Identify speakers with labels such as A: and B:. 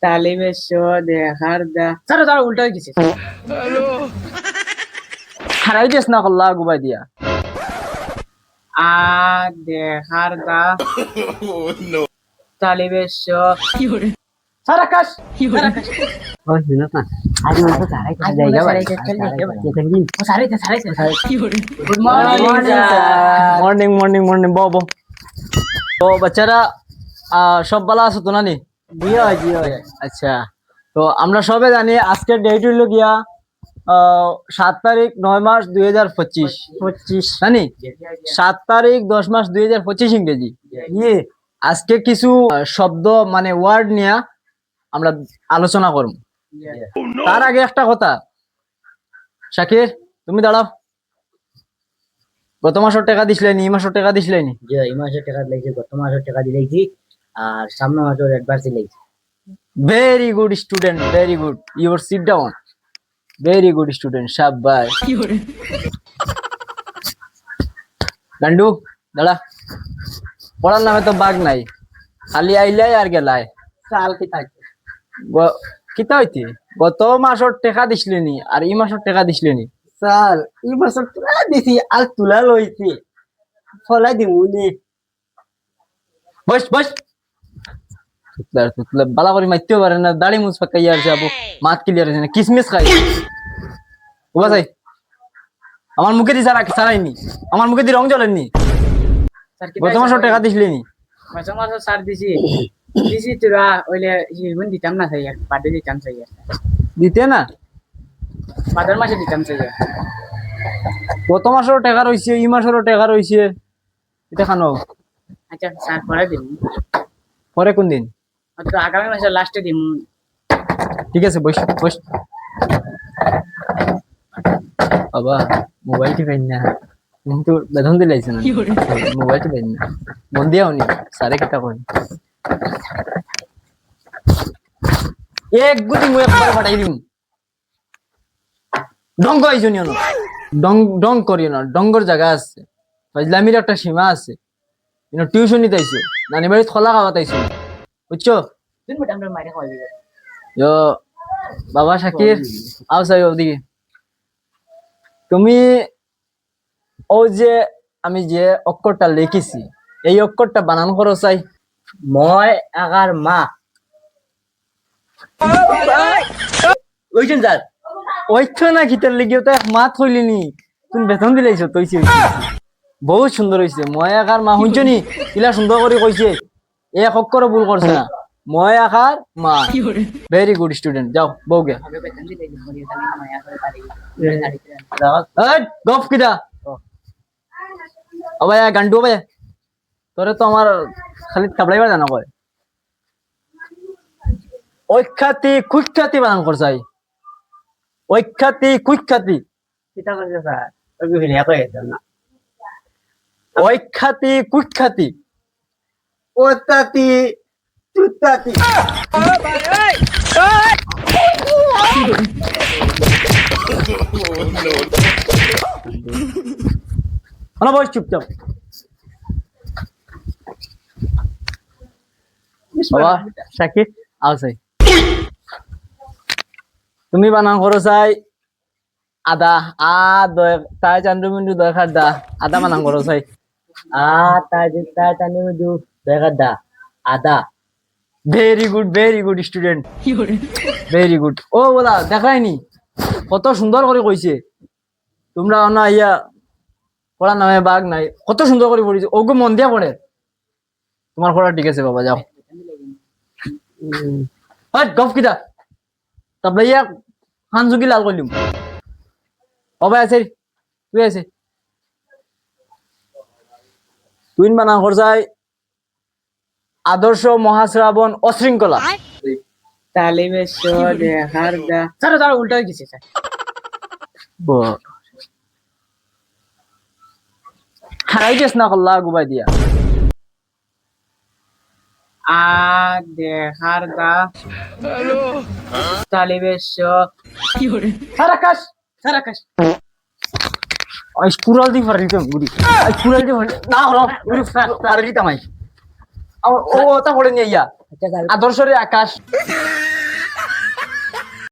A: তালিবের show দেখার দা sir sir উল্টা হয়ে গেছে
B: হারাই দিস না কল্লা গুবাই দিয়া
A: আ দেখার দা তালিবের শো স্যার আকাশ স্যার আকাশ
C: ওই শুনো না আজ মনে তো সারাই
A: আজ
C: জায়গা
A: মনে
C: ভাই
A: সারাই চল জায়গা ভাই।
C: দেখেন
A: ও সারাই sir good morning sir
B: morning morning morning বো তো বাচ্চারা সব ভালো আছো তো নানি?
C: জি হয়
B: আচ্ছা, তো আমরা সবাই জানি আজকের ডেট হইল গিয়া 7 তারিখ 9 মাস 2025 জানি 7 তারিখ 10 মাস 2025 ইংরেজি।
C: ইয়ে
B: আজকে কিছু শব্দ মানে ওয়ার্ড নিয়ে আমরা আলোচনা করব। তার আগে একটা কথা, শাকির তুমি দাঁড়াও। গত মাসের টাকা দিছিলেনি, এই মাসের টাকা দিছিলেনি?
C: জি এই মাসের টাকা দিয়েছি, গত মাসের টাকা দিয়েছি, আর সামনে মাসের অ্যাডভান্স দিয়েছি।
B: Very good student, very good, your sit down. Very good student, শাবাশ। গান্ডু দাঁড়া, পড়ার নামে তো বাঘ নাই, খালি আইলাই আর গেলাই।
C: সাল কি থাকে
B: কিতা হইতে গত মাসের টাকা দিছিলেনি আর এই মাসের টাকা দিছিলেনি?
C: সাল এই মাসের তুলা দিছি আর তুলা লইছি ফলাই দিমুনি।
B: বস বস, তুতলার তুতলা বালা করে মারতেও পারে না, দাড়ি মুছ পাকাইয়া আছে, আবু মাত ক্লিয়ার আছে না, কিসমিস খাই। ও বাসাই আমার মুখে দি সারাইনি, আমার মুখে দি রং জ্বলেননি।
A: স্যার কি
B: গত মাসের টাকা দিছিলেনি?
A: মাসে মাসে স্যার দিছি তোরা ওইলে হিরবন দিতাম না চাই বাদে দিতাম চাই
B: দিতে না?
A: বাদের মাসে দিতাম চাই
B: গত মাসেরও টাকা রয়েছে, এই মাসেরও টাকা রয়েছে, এটা খানো।
A: আচ্ছা স্যার পরে দিন
B: পরে কোন দিন?
A: তো আগামী মাসের লাস্টে দিন।
B: ঠিক আছে, বস বস। বাবা মোবাইল টিপাই না, কিন্তু বেতন দিলাইছে না, মোবাইল টিপাই না, মন দিয়া হনি সারে কেটা কই এক গুটি মুই একবার ফাটাই দিম। ডঙ্গ আইছো নিও না, ডং ডং করিও না, ডঙ্গর জায়গা আছে, ফাজলামির একটা সীমা আছে। টিউশন নিতে আইছো, নানি বাড়ি খোলা খাওয়াতে আইছো, বুঝছো?
A: দিন বটে আমরা মাইরে খাওয়াই দিবে
B: yo বাবা শাকির আও সাই ওদিকে। তুমি ও যে আমি যে অক্ষরটা লিখেছি এই অক্ষরটা বানান করো চাই।
C: মই আগার মা ওইছেন স্যার
B: ওইছো না গীতার লিখিও তো মাত হইলিনি, তুমি বেতন দিলাইছো তৈছি। বহুত সুন্দর হইছে, মই আকার মা শুনছো নি? ইলা সুন্দর করে কইছে, এক অক্ষরও ভুল করছে না। মই আকার মা, ভেরি গুড স্টুডেন্ট। যাও বউগে
A: আগে বেতন দিতে দিন বলি তাহলে মায়া করে
B: গপ কিটা ও ভাই গান্ডু ভাই, তোরে তো আমার খালি কাবলাইবার জানা কয়। ঐখ্যাতি কুখ্যাতি বানান করছাই, ঐখ্যাতি কুখ্যাতি,
C: কিতা করছে স্যার ওই ভিডিও কই না
B: ঐখ্যাতি কুখ্যাতি।
C: ওতাতি তুতাতি
B: হলো বস চুপচাপ। বাবা শাকির আও চাই, তুমি বানান করো চাই আদা। তাই চান্দ্র মিন্টু দরকার দা, আদা বানান করো চাই।
C: তাই টানি মধু দেখা দা আদা।
B: Very good student, very good. ও বলা দেখায়নি কত সুন্দর করে কইছে, তোমরা না ইয়া পড়ার নামে বাঘ নাই, কত সুন্দর করে পড়িছে, ওগো মন দিয়া পড়ে। তোমার পড়া ঠিক আছে বাবা, যাও। গপ কিটা তারপরে ইয়া খান ঝুঁকি লাল করলিম। ও ভাই আছে, তুই আছে, তুই বানান করছাই আদর্শ মহাশ্রাবণ অশৃঙ্খলা।
A: তালিবের শো দেখার দা স্যার উল্টা হয়ে গেছে স্যার
B: হারাই গেছ না কল্লা গুবাই দিয়া।
A: আ দেখার দা তালিবের শো স্যার আকাশ
B: কুড়াল দি ফারিতাম গুড়ি, কুড়াল দি না হলো গুড়ি ফারিতাম। ও তা পড়ে নিয়ে ইয়া
C: আচ্ছা স্যার
B: আদর্শ রে আকাশ।